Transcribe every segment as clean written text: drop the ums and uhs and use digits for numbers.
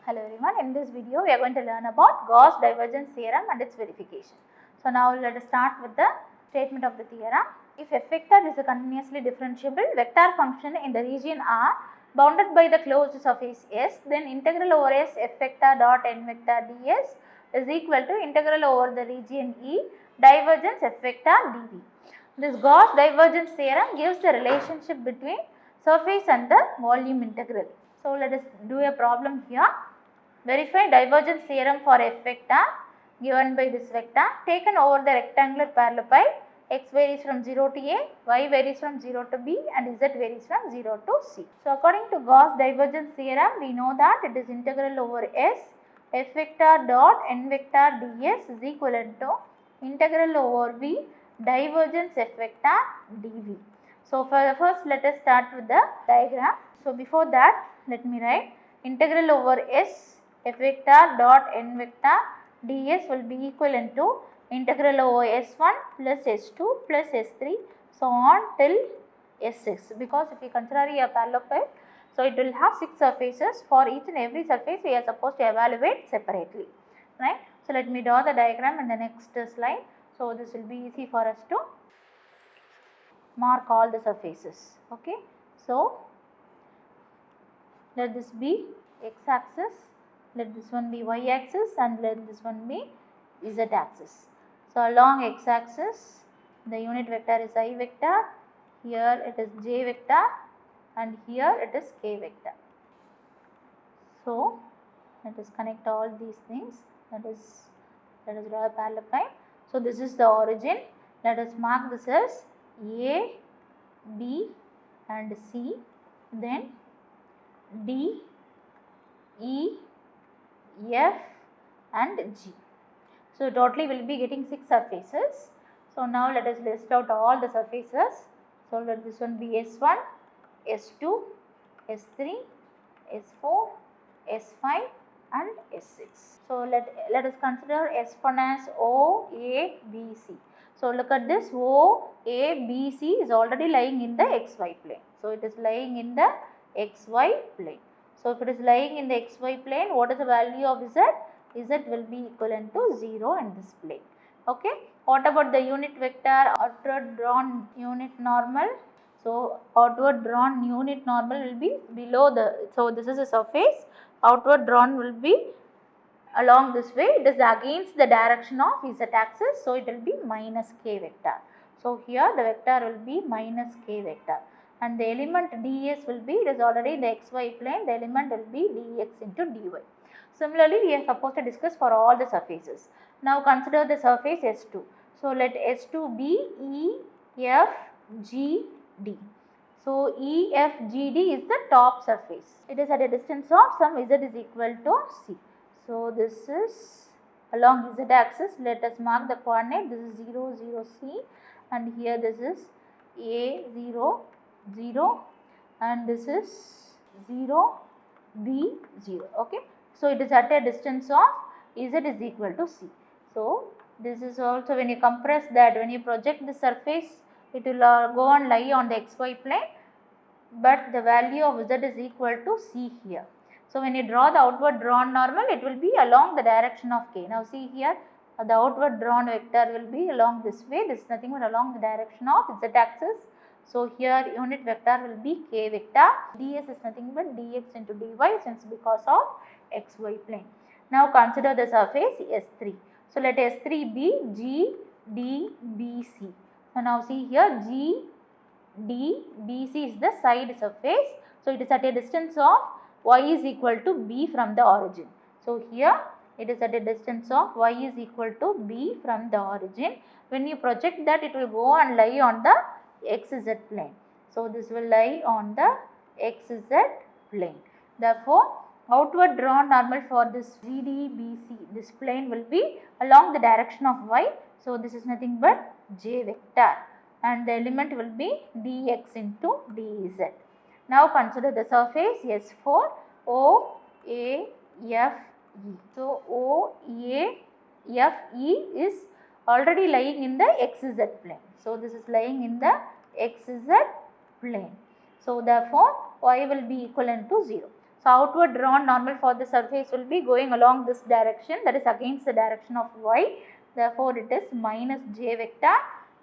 Hello everyone, in this video we are going to learn about Gauss divergence theorem and its verification. So now let us start with the statement of the theorem. If f vector is a continuously differentiable vector function in the region R bounded by the closed surface S, then integral over S f vector dot n vector ds is equal to integral over the region E divergence f vector dv. This Gauss divergence theorem gives the relationship between surface and the volume integral. So let us do a problem here. Verify divergence theorem for f vector given by this vector taken over the rectangular parallelepiped. X varies from 0 to a, y varies from 0 to b and z varies from 0 to c. So according to Gauss divergence theorem, we know that it is integral over s f vector dot n vector ds is equivalent to integral over v divergence f vector dv. So first let us start with the diagram. So before that let me write integral over s f vector dot n vector ds will be equivalent to integral over s1 plus s2 plus s3 so on till s6, because if we consider a parallelepiped, so it will have 6 surfaces. For each and every surface we are supposed to evaluate separately, right. So let me draw the diagram in the next slide. So this will be easy for us to mark all the surfaces. Okay. So let this be x-axis, let this one be y-axis and let this one be z-axis. So along x-axis the unit vector is I vector, here it is j vector and here it is k vector. So let us connect all these things, let us draw a parallelepiped. So this is the origin, let us mark this as A, B and C, then D, E, F and G. So totally we will be getting 6 surfaces. So now let us list out all the surfaces. So let this one be S1, S2, S3, S4, S5 and S6. So let us consider S1 as O, A, B, C. So look at this, O, A, B, C is already lying in the XY plane. So it is lying in the XY plane. So if it is lying in the XY plane, what is the value of Z? Z will be equivalent to 0 in this plane. Okay. What about the unit vector outward drawn unit normal? So outward drawn unit normal will be below the, so this is a surface, outward drawn will be along this way, it is against the direction of z axis, so it will be minus k vector. So here the vector will be minus k vector and the element ds will be, it is already in the xy plane, the element will be dx into dy. Similarly, we are supposed to discuss for all the surfaces. Now consider the surface S2. So let S2 be E, F, G, D. So E, F, G, D is the top surface. It is at a distance of some z is equal to c. So this is along z axis, let us mark the coordinate, this is 0, 0, c and here this is A, 0, 0 and this is 0, B, 0. Okay. So it is at a distance of z is equal to c. So this is also, when you compress that, when you project the surface, it will go and lie on the xy plane, but the value of z is equal to c here. So when you draw the outward drawn normal, it will be along the direction of k. Now see here, the outward drawn vector will be along this way, this is nothing but along the direction of z axis. So here unit vector will be k vector, ds is nothing but dx into dy since because of xy plane. Now consider the surface S3. So let S3 be G, D, B, C. So now see here G, D, B, C is the side surface. So it is at a distance of y is equal to b from the origin. So here it is at a distance of y is equal to b from the origin. When you project that, it will go and lie on the xz plane. So this will lie on the xz plane. Therefore, outward drawn normal for this GDBC, this plane will be along the direction of y. So this is nothing but j vector and the element will be dx into dz. Now consider the surface S4, O, A, F, E. So O, A, F, E is already lying in the xz plane. So this is lying in the xz plane. So therefore y will be equivalent to 0. So outward drawn normal for the surface will be going along this direction, that is against the direction of y. Therefore, it is minus j vector.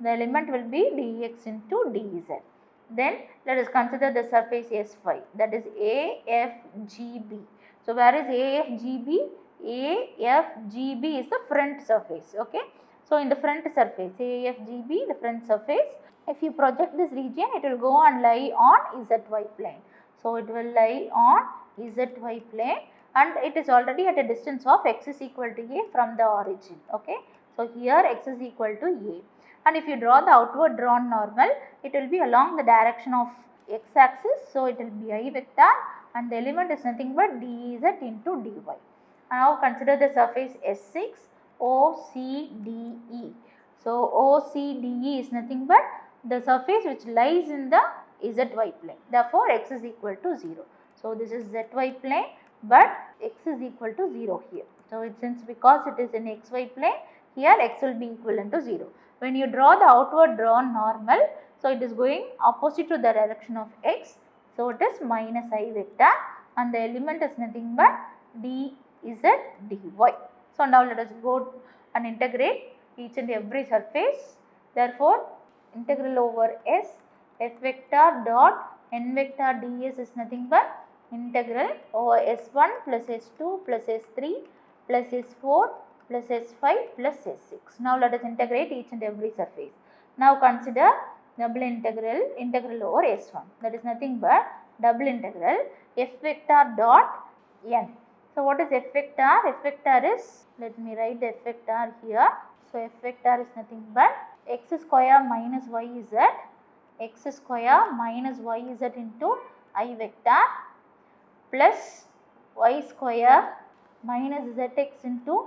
The element will be dx into dz. Then let us consider the surface S5, that is AFGB. So where is AFGB? AFGB is the front surface. Okay. So in the front surface, AFGB, the front surface, if you project this region, it will go and lie on ZY plane. So it will lie on ZY plane, and it is already at a distance of x is equal to a from the origin. Okay. So here x is equal to a, and if you draw the outward drawn normal, it will be along the direction of x axis. So it will be I vector, and the element is nothing but dz into dy. Now consider the surface S6 OCDE. So OCDE is nothing but the surface which lies in the ZY plane. Therefore, x is equal to 0. So this is ZY plane, but x is equal to 0 here. So since because it is in XY plane, here x will be equivalent to 0. When you draw the outward drawn normal, so it is going opposite to the direction of x. So it is minus I vector, and the element is nothing but dz dy. So now let us go and integrate each and every surface. Therefore, integral over s f vector dot n vector ds is nothing but integral over s1 plus s2 plus s3 plus s4 plus s5 plus s6. Now let us integrate each and every surface. Now consider double integral over s1, that is nothing but double integral f vector dot n. So what is f vector? F vector is, let me write the f vector here. So f vector is nothing but x square minus yz, x square minus yz into I vector plus y square minus zx into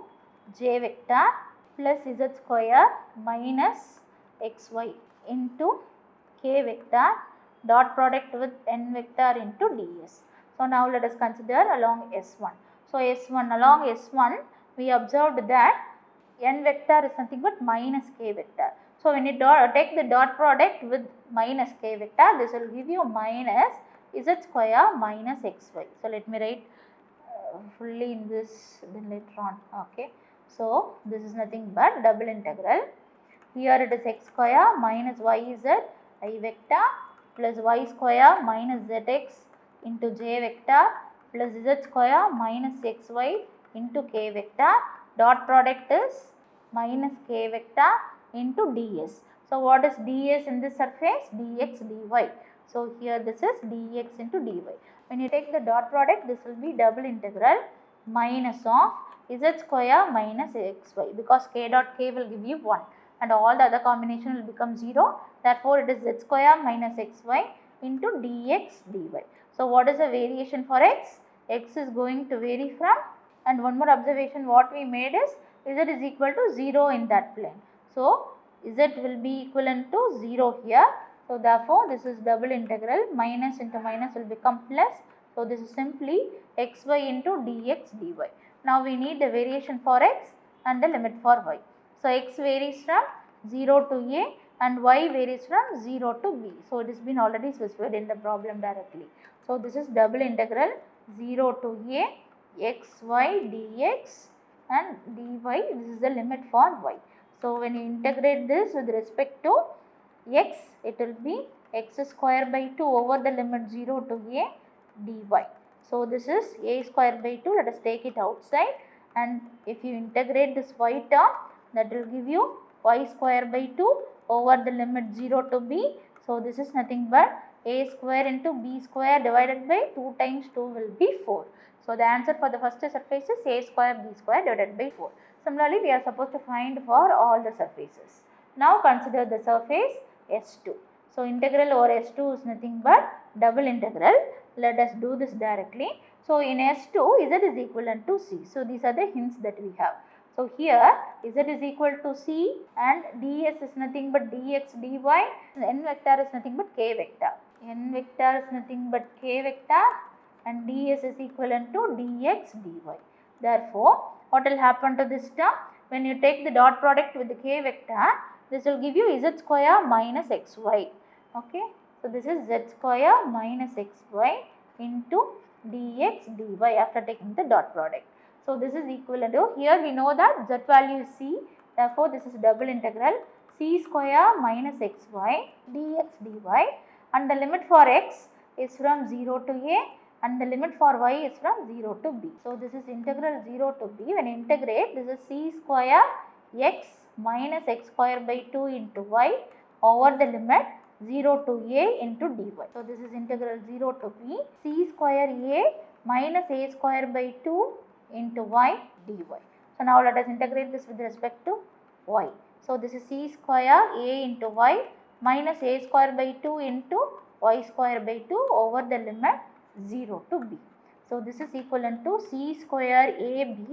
j vector plus z square minus xy into k vector dot product with n vector into ds. So now let us consider along S1. So S1, along S1 we observed that n vector is nothing but minus k vector. So when you take the dot product with minus k vector, this will give you minus z square minus xy. So let me write fully in this then later on. Okay. So this is nothing but double integral. Here it is x square minus yz I vector plus y square minus zx into j vector plus z square minus xy into k vector. Dot product is minus k vector into ds. So what is ds in this surface? Dx dy. So here this is dx into dy. When you take the dot product, this will be double integral minus of z square minus xy, because k dot k will give you 1 and all the other combination will become 0. Therefore, it is z square minus xy into dx dy. So what is the variation for x? X is going to vary from, and one more observation what we made is z is equal to 0 in that plane. So z will be equivalent to 0 here. So therefore, this is double integral, minus into minus will become plus. So this is simply xy into dx dy. Now we need the variation for x and the limit for y. So x varies from 0 to a and y varies from 0 to b. So it has been already specified in the problem directly. So this is double integral 0 to a xy dx and dy. This is the limit for y. So when you integrate this with respect to x, it will be x square by 2 over the limit 0 to a dy. So this is a square by 2. Let us take it outside, and if you integrate this y term, that will give you y square by 2 over the limit 0 to b. So this is nothing but a square into b square divided by 2 times 2 will be 4. So the answer for the first surface is a square b square divided by 4. Similarly, we are supposed to find for all the surfaces. Now consider the surface S2. So integral over S2 is nothing but double integral. Let us do this directly. So in S2, Z is equivalent to C. So these are the hints that we have. So here Z is equal to C and ds is nothing but dx dy. N vector is nothing but k vector. N vector is nothing but k vector and ds is equivalent to dx dy. Therefore, what will happen to this term? When you take the dot product with the k vector, this will give you z square minus xy. Okay. So this is z square minus xy into dx dy after taking the dot product. So this is equivalent to, here we know that z value is c, therefore this is double integral c square minus xy dx dy, and the limit for x is from 0 to a and the limit for y is from 0 to b. So this is integral 0 to b. When integrate, this is c square x minus x square by 2 into y over the limit 0 to a into dy. So this is integral 0 to b, c square a minus a square by 2 into y dy. So now let us integrate this with respect to y. So this is c square a into y minus a square by 2 into y square by 2 over the limit 0 to b. So this is equivalent to c square ab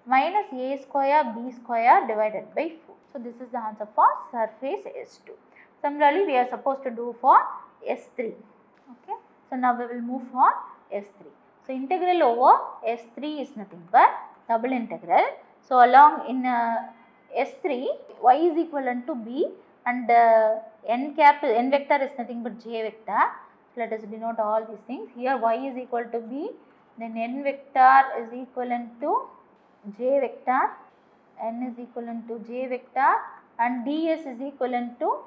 minus a square b square divided by 4. So this is the answer for surface S2. Similarly, we are supposed to do for S3. Okay. So now we will move for S3. So integral over S3 is nothing but double integral. So along in S3, y is equivalent to b and n vector is nothing but j vector. Let us denote all these things. Here y is equal to b, then n vector is equivalent to j vector, n is equivalent to j vector, and ds is equivalent to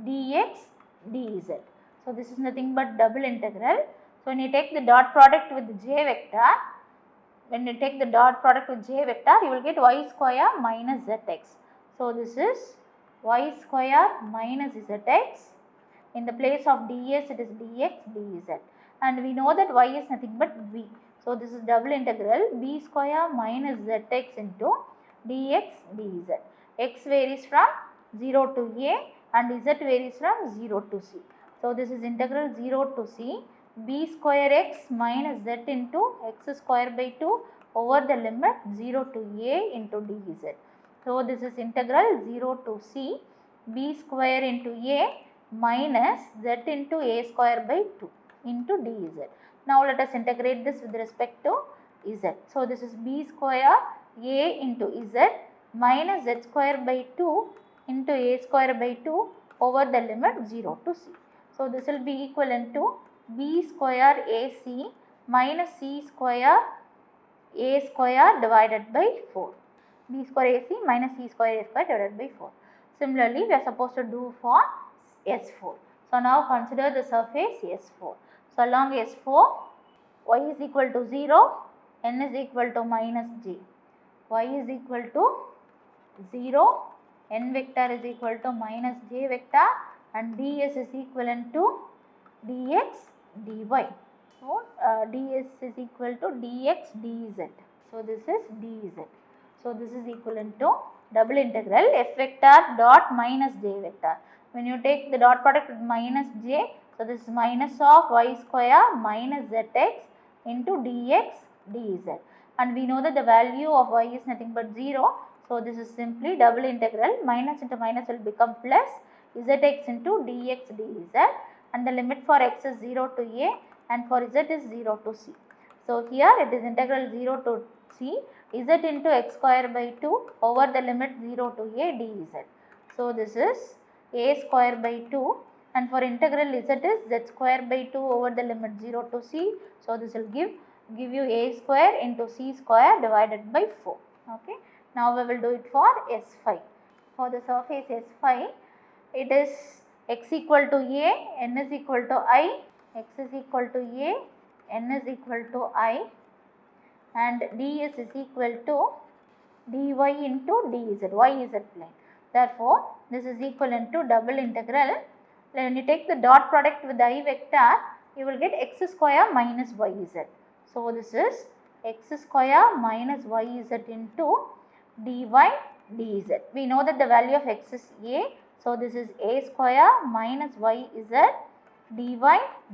dx dz. So this is nothing but double integral. So when you take the dot product with j vector, you will get y square minus zx. So this is y square minus zx. In the place of ds, it is dx dz. And we know that y is nothing but b. So this is double integral b square minus zx into dx dz. X varies from 0 to a and z varies from 0 to c. So this is integral 0 to c b square x minus z into x square by 2 over the limit 0 to a into dz. So this is integral 0 to c b square into a minus z into a square by 2 into dz. Now let us integrate this with respect to z. So this is b square a into z minus z square by 2 into a square by 2 over the limit 0 to c. So this will be equivalent to b square ac minus c square a square divided by 4. b square ac minus c square a square divided by 4. Similarly, we are supposed to do for S4. So now consider the surface S4. So along S4, y is equal to 0, n is equal to minus j. Y is equal to 0, n vector is equal to minus j vector, and ds is equivalent to dx dy. So ds is equal to dx dz. So this is dz. So this is equivalent to double integral f vector dot minus j vector. When you take the dot product with minus j, so this is minus of y square minus zx into dx dz. And we know that the value of y is nothing but 0. So this is simply double integral, minus into minus will become plus zx into dx dz, and the limit for x is 0 to a and for z is 0 to c. So here it is integral 0 to c z into x square by 2 over the limit 0 to a dz. So this is a square by 2, and for integral z is z square by 2 over the limit 0 to c. So this will give you a square into c square divided by 4. Okay. Now we will do it for S5. For the surface S5, it is x equal to a, n is equal to I, x is equal to a, n is equal to I, and ds is equal to dy into dz, y is at plane. Therefore, this is equivalent to double integral. When you take the dot product with I vector, you will get x square minus yz. So this is x square minus yz into dy dz. We know that the value of x is a. So this is a square minus yz dy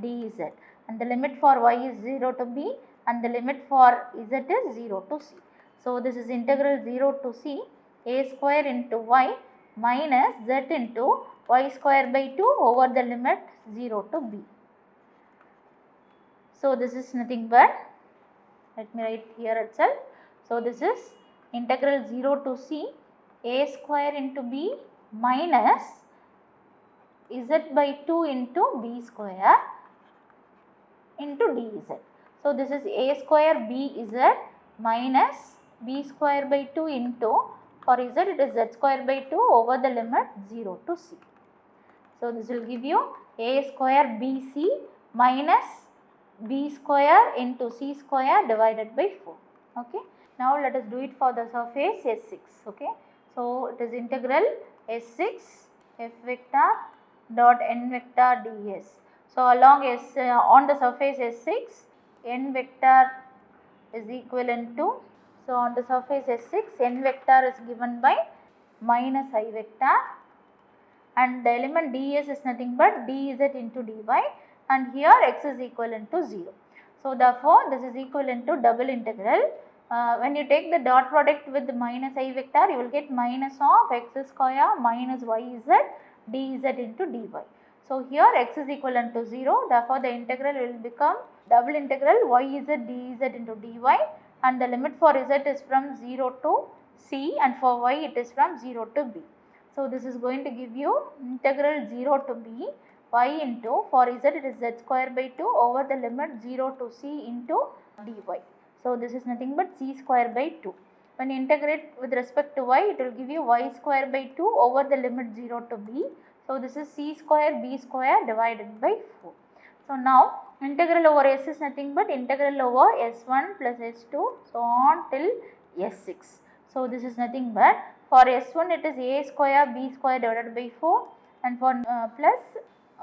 dz, and the limit for y is 0 to b and the limit for z is 0 to c. So this is integral 0 to c a square into y minus z into y square by 2 over the limit 0 to b. So this is nothing but, let me write here itself. So this is integral 0 to c a square into b minus z by 2 into b square into dz. So this is a square bz minus b square by 2 into, for z it is z square by 2 over the limit 0 to c. So this will give you a square bc minus b square into c square divided by 4. Okay. Now let us do it for the surface S6. Okay. So it is integral S6 f vector dot n vector ds. So along on the surface S6, n vector is equivalent to, so on the surface S6, n vector is given by minus I vector, and the element ds is nothing but dz into dy, and here x is equivalent to 0. So therefore this is equivalent to double integral. When you take the dot product with the minus I vector, you will get minus of x square minus yz dz into dy. So here x is equivalent to 0, therefore the integral will become double integral yz dz into dy, and the limit for z is from 0 to c, and for y it is from 0 to b. So this is going to give you integral 0 to b y into, for z it is z square by 2 over the limit 0 to c into dy. So this is nothing but c square by 2. When you integrate with respect to y, it will give you y square by 2 over the limit 0 to b. So this is c square b square divided by 4. So now integral over s is nothing but integral over s1 plus s2 so on till s6. So this is nothing but, for s1 it is a square b square divided by 4, and for plus,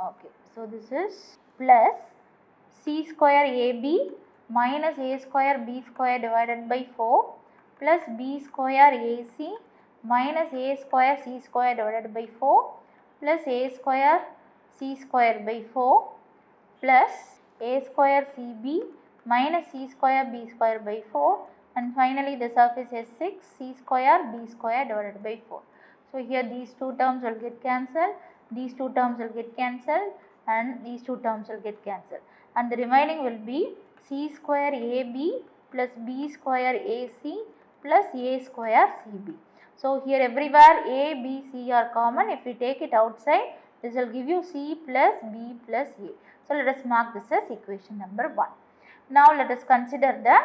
okay, so this is plus c square ab minus a square b square divided by 4 plus b square ac minus a square c square divided by 4 plus a square c square by 4 plus a square cb minus c square b square by 4, and finally the surface S6 c square b square divided by 4. So here these two terms will get cancelled, these two terms will get cancelled, and these two terms will get cancelled, and the remaining will be c square ab plus b square ac plus a square cb. So here everywhere a, b, c are common. If we take it outside, this will give you c plus b plus a. So let us mark this as equation number 1. Now let us consider the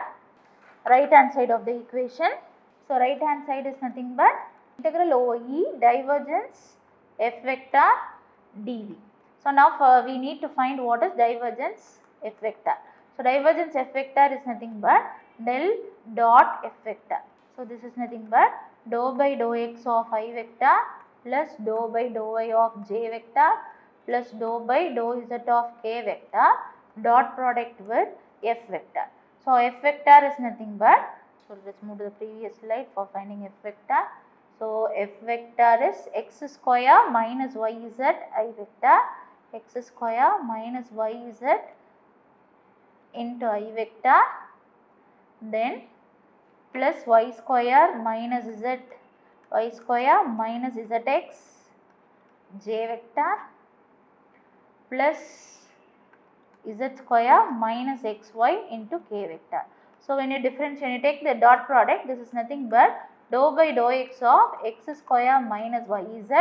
right hand side of the equation. So right hand side is nothing but integral over E divergence f vector dv. So now we need to find what is divergence f vector. So divergence f vector is nothing but del dot f vector. So this is nothing but dou by dou x of I vector plus dou by dou y of j vector plus dou by dou z of k vector dot product with f vector. So f vector is nothing but, so let's move to the previous slide for finding f vector. So f vector is x square minus yz I vector, x square minus yz into I vector, then plus y square minus z, y square minus zx j vector plus z square minus xy into k vector. So when you differentiate, when you take the dot product, this is nothing but dou by dou x of x square minus yz,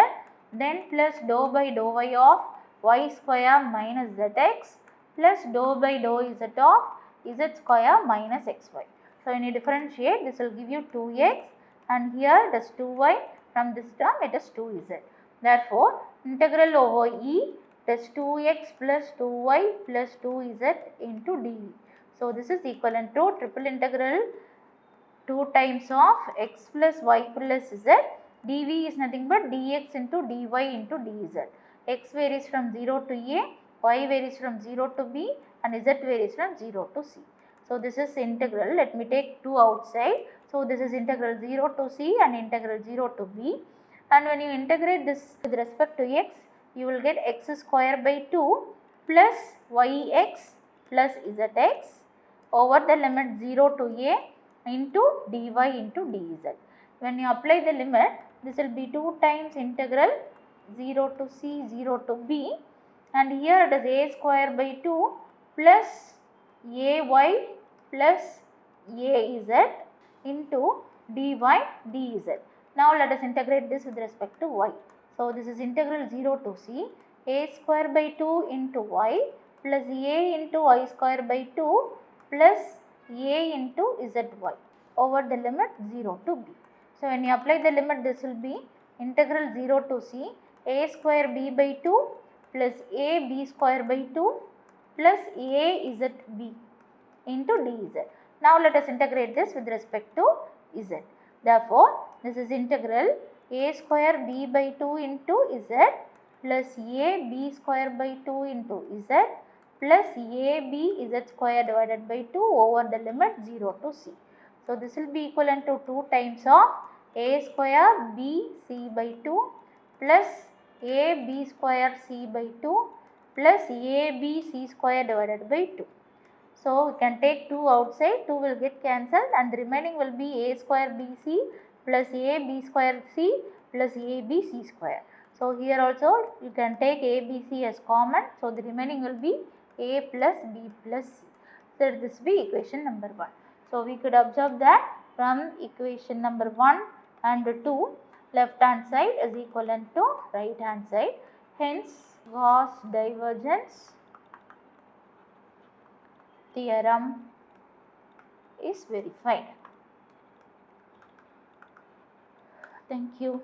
then plus dou by dou y of y square minus zx plus dou by dou z of z square minus xy. So when you differentiate, this will give you 2x, and here it is 2y, from this term it is 2z. Therefore integral over E is 2x plus 2y plus 2z into dv. So this is equivalent to triple integral 2 times of x plus y plus z, dv is nothing but dx into dy into dz. X varies from 0 to a, y varies from 0 to b, and z varies from 0 to c. So this is integral, let me take 2 outside. So this is integral 0 to c and integral 0 to b, and when you integrate this with respect to x, you will get x square by 2 plus yx plus zx over the limit 0 to a into dy into dz. When you apply the limit, this will be 2 times integral 0 to c 0 to b, and here it is a square by 2 plus ay plus az into dy dz. Now let us integrate this with respect to y. So this is integral 0 to c a square by 2 into y plus a into y square by 2 plus a into zy over the limit 0 to b. So when you apply the limit, this will be integral 0 to c a square b by 2 plus a b square by 2 plus a zb into dz. Now let us integrate this with respect to z. Therefore, this is integral a square b by 2 into z plus a b square by 2 into z plus a b z square divided by 2 over the limit 0 to c. So this will be equivalent to 2 times of a square b c by 2 plus a b square c by 2 plus a b c square divided by 2. So we can take 2 outside, 2 will get cancelled and the remaining will be a square bc plus a b square c plus a b c square. So here also you can take a b c as common, so the remaining will be a plus b plus c. So this will be equation number 1. So we could observe that from equation number 1 and 2, left hand side is equivalent to right hand side. Hence Gauss divergence theorem is verified. Thank you.